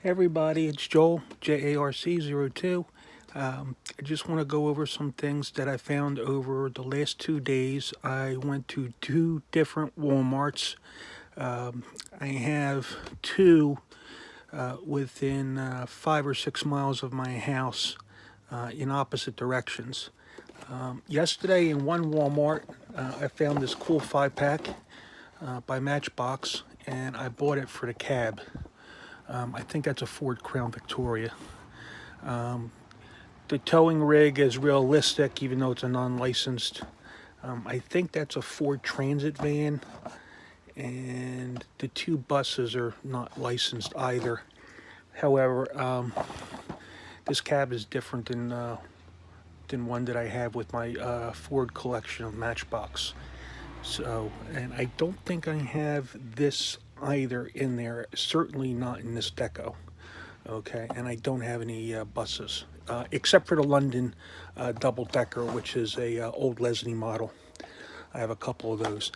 Hey everybody, it's Joel, JARC02. I just want to go over some things that I found over the last 2 days. I went to two different Walmarts. I have two within 5 or 6 miles of my house in opposite directions. Yesterday in one Walmart, I found this cool 5 pack by Matchbox, and I bought it for the cab. I think that's a Ford Crown Victoria. The towing rig is realistic, even though it's a non-licensed. I think that's a Ford Transit van, and the two buses are not licensed either. However, this cab is different than one that I have with my Ford collection of Matchbox. So, and I don't think I have this either in there. Certainly not in this deco. Okay, and I don't have any buses except for the London double decker, which is a old Leslie model. I have a couple of those.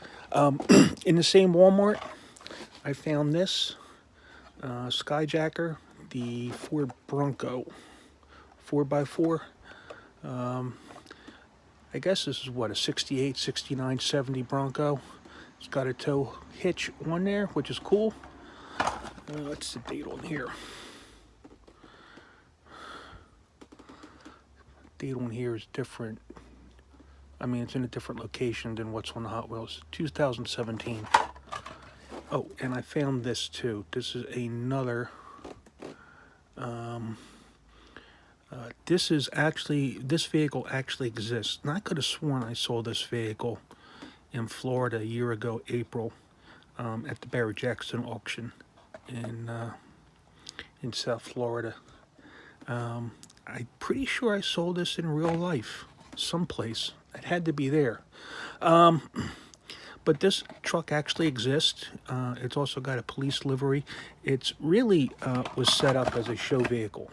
In the same Walmart, I found this Skyjacker, the Ford Bronco 4x4. I guess this is what, a 68, 69, 70 Bronco. It's got a tow hitch on there, which is cool. What's the date on here? Date on here is different. I mean, it's in a different location than what's on the Hot Wheels. 2017. Oh, and I found this too. This is another. This vehicle actually exists. And I could have sworn I saw this vehicle in Florida a year ago, April, at the Barry Jackson auction in South Florida. I'm pretty sure I saw this in real life, someplace. It had to be there. But this truck actually exists. It's also got a police livery. It's really was set up as a show vehicle.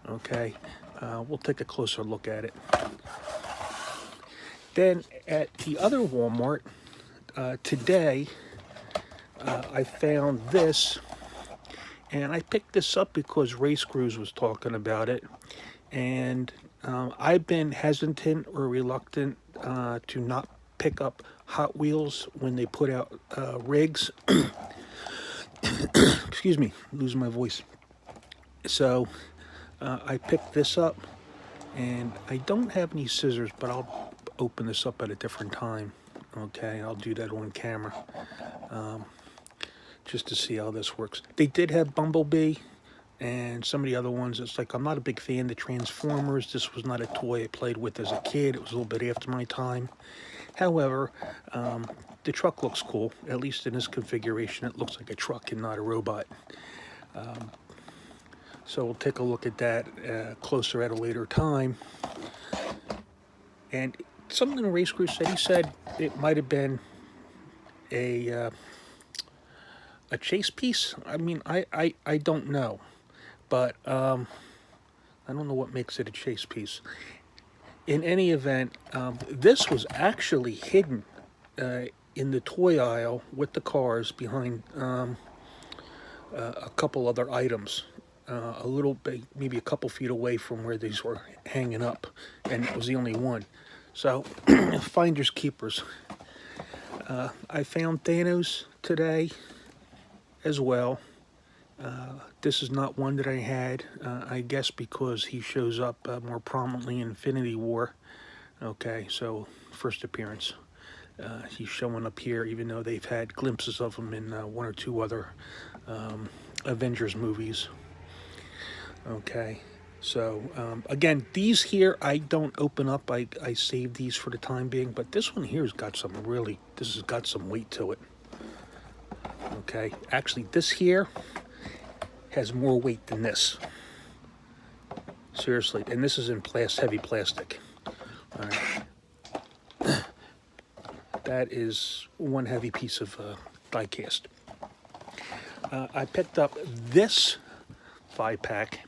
Okay, we'll take a closer look at it. Then at the other Walmart today, I found this, and I picked this up because Race Cruise was talking about it, and I've been hesitant or reluctant to not pick up Hot Wheels when they put out rigs. Excuse me, losing my voice. So I picked this up, and I don't have any scissors, but I'll open this up at a different time. Okay, I'll do that on camera just to see how this works. They did have Bumblebee and some of the other ones. It's like, I'm not a big fan of the Transformers. This was not a toy I played with as a kid. It was a little bit after my time. However, the truck looks cool. At least in this configuration, it looks like a truck and not a robot. So we'll take a look at that closer at a later time. And something the Race Crew said, he said it might have been a chase piece. I mean, I don't know. But I don't know what makes it a chase piece. In any event, this was actually hidden in the toy aisle with the cars behind a couple other items. A little bit, maybe a couple feet away from where these were hanging up, and it was the only one. So, finders keepers. I found Thanos today as well. This is not one that I had, I guess because he shows up more prominently in Infinity War. Okay, so first appearance. He's showing up here, even though they've had glimpses of him in one or two other Avengers movies. Okay, so again, these here I don't open up. I save these for the time being, but this one here has got some this has got some weight to it. Okay, actually this here has more weight than this. Seriously, and this is in heavy plastic. All right. That is one heavy piece of die cast. I picked up this 5-pack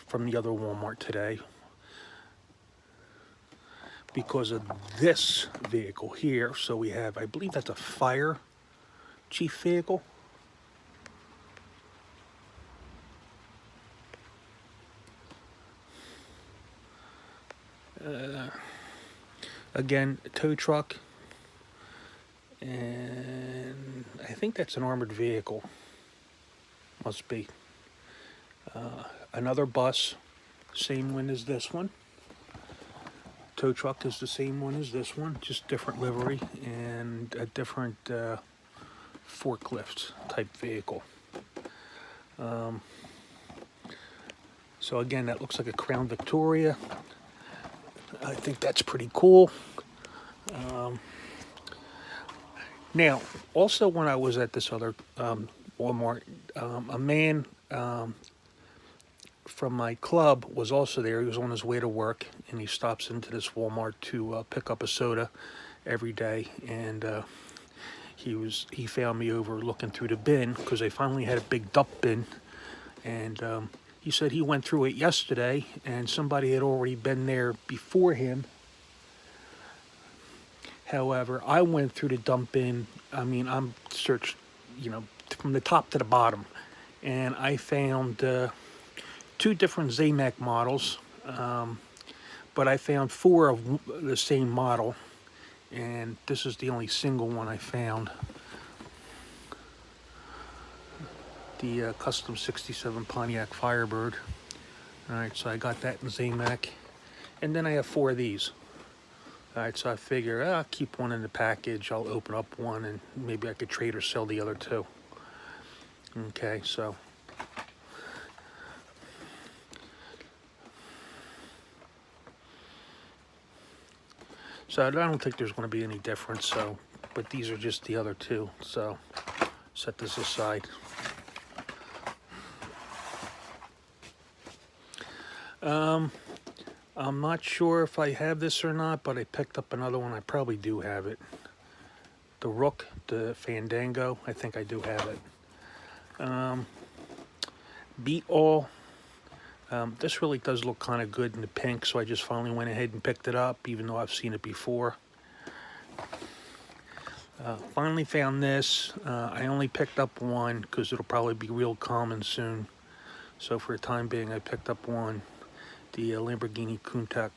from the other Walmart today because of this vehicle here. So we have, I believe that's a fire chief vehicle. Again, a tow truck, and I think that's an armored vehicle. Must be. Another bus, same one as this one. Tow truck is the same one as this one, just different livery and a different forklift type vehicle. So again, that looks like a Crown Victoria. I think that's pretty cool. Now, also when I was at this other Walmart, a man from my club was also there. He was on his way to work, and he stops into this Walmart to pick up a soda every day. And he found me over looking through the bin because they finally had a big dump bin. And he said he went through it yesterday, and somebody had already been there before him. However, I went through the dump bin. I mean, I'm searched, from the top to the bottom, and I found 2 different Zamac models, but I found 4 of the same model, and this is the only single one I found. The custom 67 Pontiac Firebird. Alright, so I got that in Zamac, and then I have 4 of these. Alright, so I figure I'll keep one in the package. I'll open up one and maybe I could trade or sell the other 2. Okay, so I don't think there's going to be any difference. So, but these are just the other 2. So set this aside. I'm not sure if I have this or not, but I picked up another one. I probably do have it. The Rook, the Fandango. I think I do have it. Beat All. This really does look kind of good in the pink, so I just finally went ahead and picked it up, even though I've seen it before. Finally found this. I only picked up one because it'll probably be real common soon. So for the time being, I picked up one. The Lamborghini Countach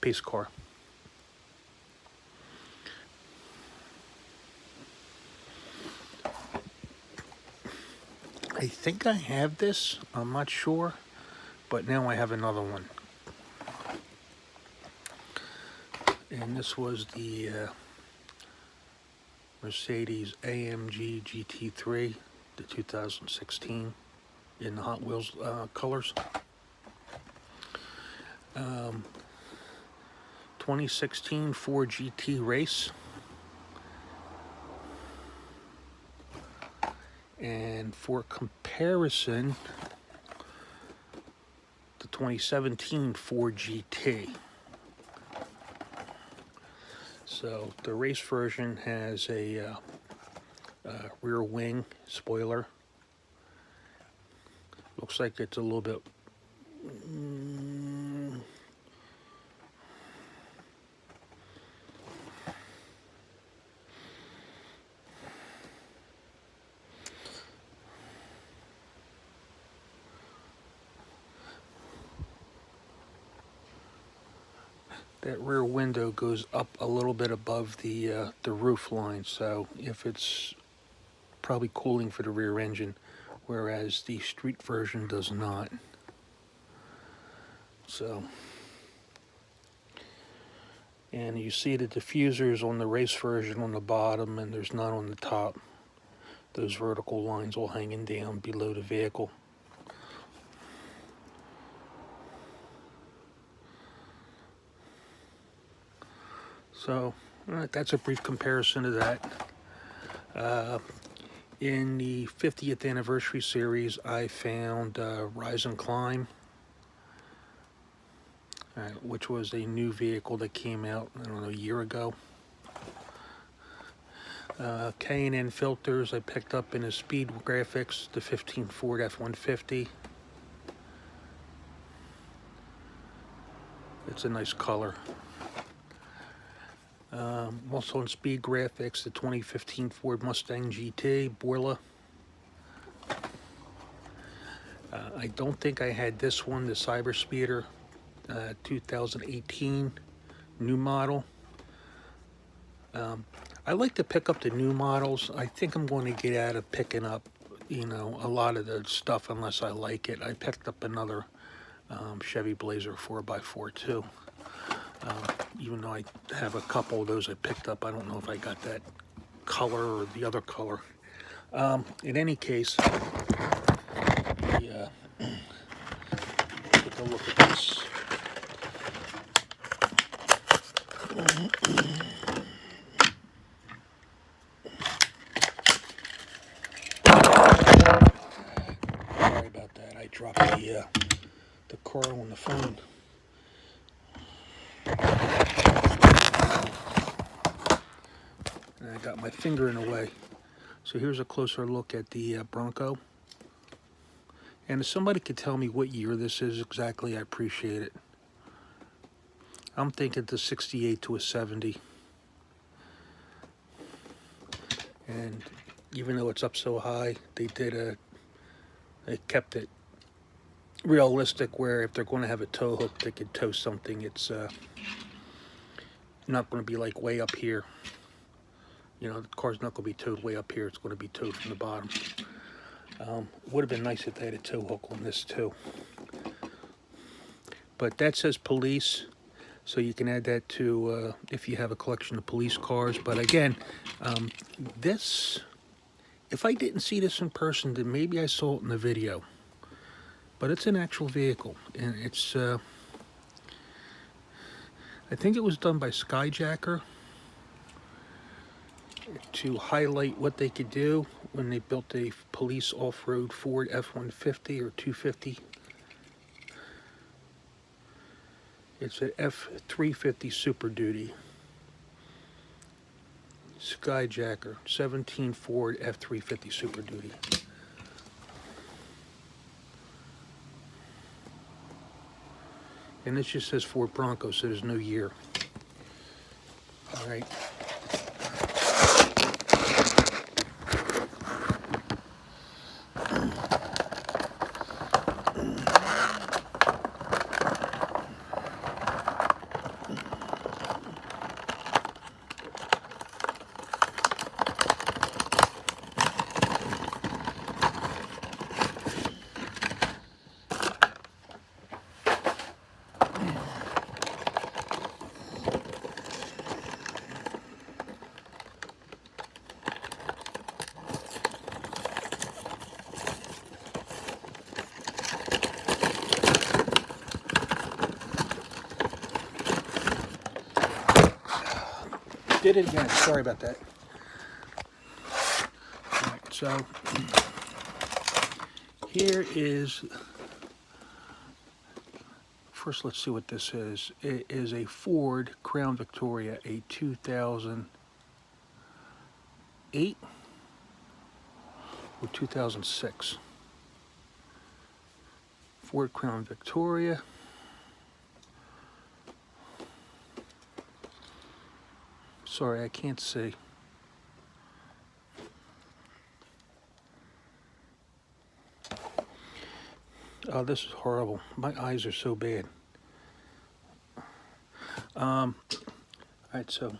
pace car. I think I have this. I'm not sure. But now I have another one. And this was the Mercedes AMG GT3, the 2016 in the Hot Wheels colors. 2016 Ford GT race. And for comparison, the 2017 Ford GT. So the race version has a rear wing spoiler. Looks like it's a little bit that rear window goes up a little bit above the roof line, so if it's probably cooling for the rear engine, whereas the street version does not. So, and you see the diffusers on the race version on the bottom, and there's none on the top. Those vertical lines all hanging down below the vehicle. So, that's a brief comparison to that. In the 50th anniversary series, I found Rise and Climb, which was a new vehicle that came out, I don't know, a year ago. K&N filters I picked up in the Speed Graphics, the 15 Ford F-150. It's a nice color. Also in Speed Graphics, the 2015 Ford Mustang GT, Borla. I don't think I had this one, the Cyber Speeder, 2018 new model. I like to pick up the new models. I think I'm going to get out of picking up, you know, a lot of the stuff unless I like it. I picked up another Chevy Blazer 4x4 too. Even though I have a couple of those I picked up, I don't know if I got that color or the other color. In any case, take a look at this. Sorry about that. I dropped the cord on the phone. And I got my finger in the way. So here's a closer look at the Bronco. And if somebody could tell me what year this is exactly, I appreciate it. I'm thinking it's a 68 to a 70. And even though it's up so high, they kept it realistic where if they're going to have a tow hook, they could tow something. It's not going to be like way up here. You know, the car's not going to be towed way up here. It's going to be towed from the bottom. Would have been nice if they had a tow hook on this too. But that says police, so you can add that to if you have a collection of police cars. But again, this, if I didn't see this in person, then maybe I saw it in the video. But it's an actual vehicle, and it's, I think it was done by Skyjacker to highlight what they could do when they built a police off-road Ford F-150 or 250. It's an F-350 Super Duty. Skyjacker, 17 Ford F-350 Super Duty. And this just says Ford Bronco, so there's no year. All right. Did it again. Sorry about that. All right, so here is, first let's see what this is. It is a Ford Crown Victoria, a 2008 or 2006. Ford Crown Victoria. Sorry, I can't see. Oh, this is horrible. My eyes are so bad. All right, so,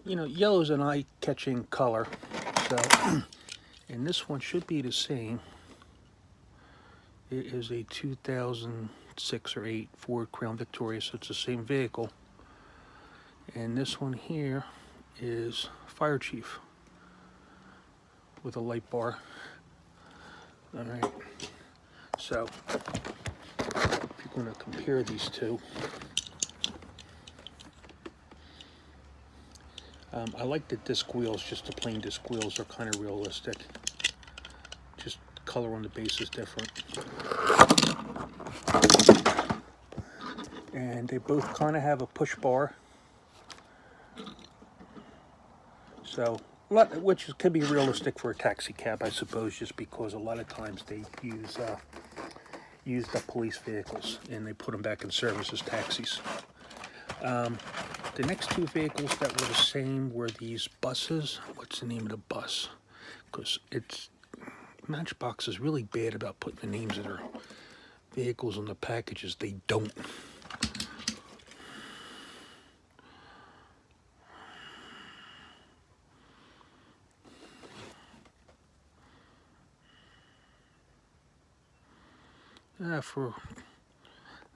you know, yellow is an eye-catching color. So, and this one should be the same. It is a 2006 or 8 Ford Crown Victoria, so it's the same vehicle. And this one here is Fire Chief with a light bar. All right, so if you're going to compare these two, I like the disc wheels, just the plain disc wheels are kind of realistic. Just color on the base is different. And they both kind of have a push bar. So, which could be realistic for a taxi cab, I suppose, just because a lot of times they use used up police vehicles and they put them back in service as taxis. The next two vehicles that were the same were these buses. What's the name of the bus? Because it's Matchbox is really bad about putting the names of their vehicles on the packages. They don't.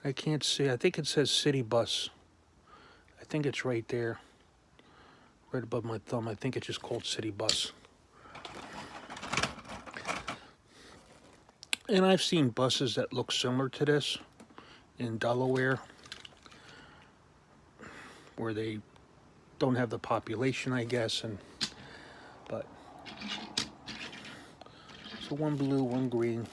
I can't see. I think it says city bus. I think it's right there, right above my thumb. I think it's just called city bus. And I've seen buses that look similar to this in Delaware, where they don't have the population, I guess, but so one blue, one green,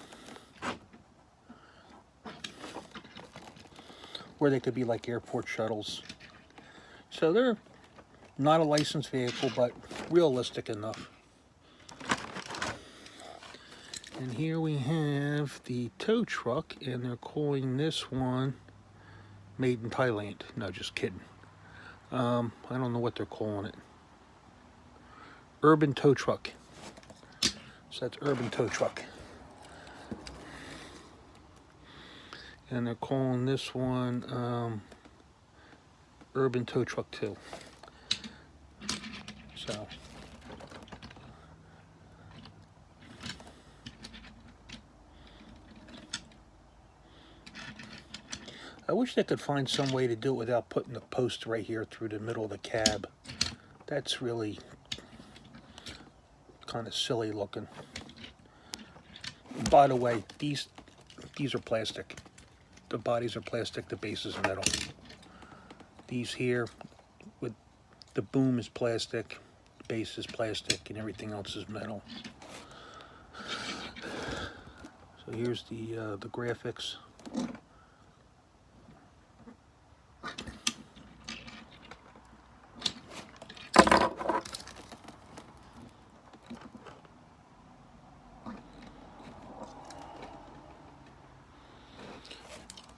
where they could be like airport shuttles. So they're not a licensed vehicle, but realistic enough. And here we have the tow truck, and they're calling this one Made in Thailand. No, just kidding. I don't know what they're calling it. Urban tow truck. So that's urban tow truck. And they're calling this one urban tow truck 2. So I wish they could find some way to do it without putting the post right here through the middle of the cab. That's really kind of silly looking. By the way, these are plastic. The bodies are plastic, the base is metal. These here, with the boom is plastic, the base is plastic, and everything else is metal. So here's the graphics.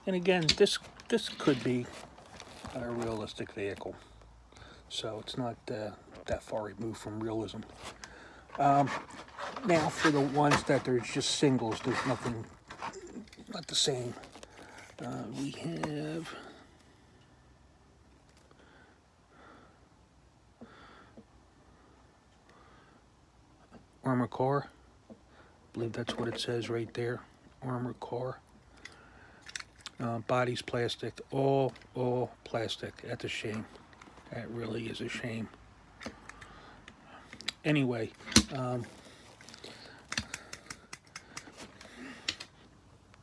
And again, this could be a realistic vehicle, so it's not that far removed from realism. Now, for the ones that are just singles, there's nothing, not the same. We have armor car. I believe that's what it says right there. Armor car. Body's plastic. All plastic. That's a shame. That really is a shame. Anyway,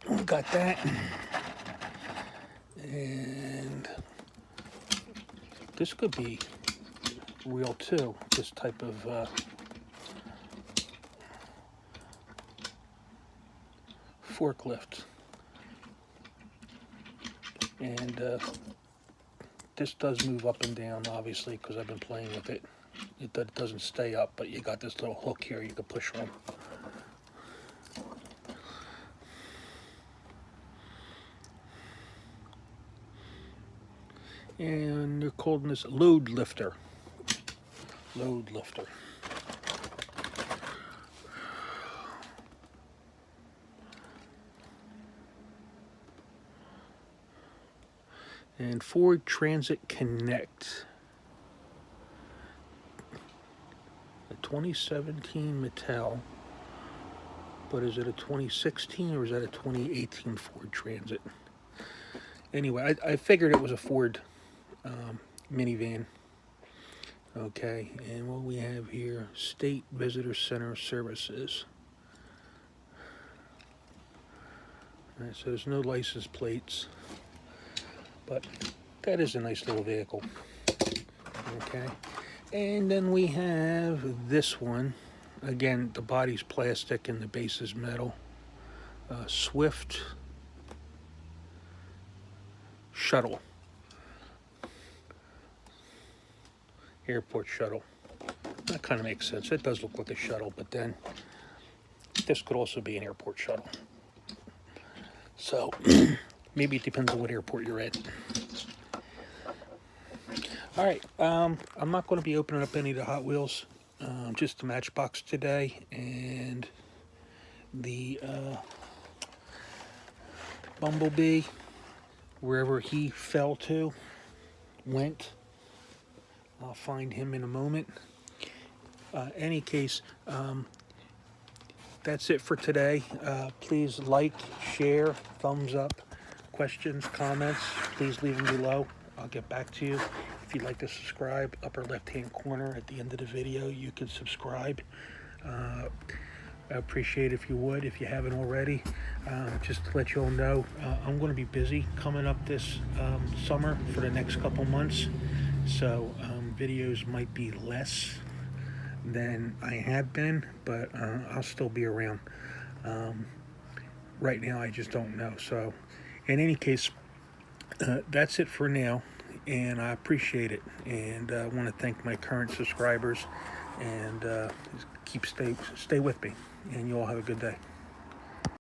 we got that. And this could be real too. This type of forklift. And this does move up and down, obviously, because I've been playing with it. It doesn't stay up, but you got this little hook here you can push on. And they're calling this load lifter. Load lifter. And Ford Transit Connect. A 2017 Mattel. But is it a 2016 or is that a 2018 Ford Transit? Anyway, I figured it was a Ford minivan. Okay, and what we have here, State Visitor Center Services. All right, so there's no license plates, but that is a nice little vehicle. Okay, and then we have this one. Again, the body's plastic and the base is metal. Swift Shuttle. Airport shuttle. That kind of makes sense. It does look like a shuttle, but then this could also be an airport shuttle. So maybe it depends on what airport you're at. All right, I'm not going to be opening up any of the Hot Wheels, just the Matchbox today, and the Bumblebee, wherever he went. I'll find him in a moment. Any case, that's it for today. Please like, share, thumbs up, questions, comments, please leave them below. I'll get back to you. If you'd like to subscribe, upper left-hand corner at the end of the video, you can subscribe. I appreciate if you would, if you haven't already. Just to let you all know, I'm going to be busy coming up this summer for the next couple months, so videos might be less than I have been, but I'll still be around. Right now I just don't know. So in any case, that's it for now, and I appreciate it, and I want to thank my current subscribers, and stay with me, and you all have a good day.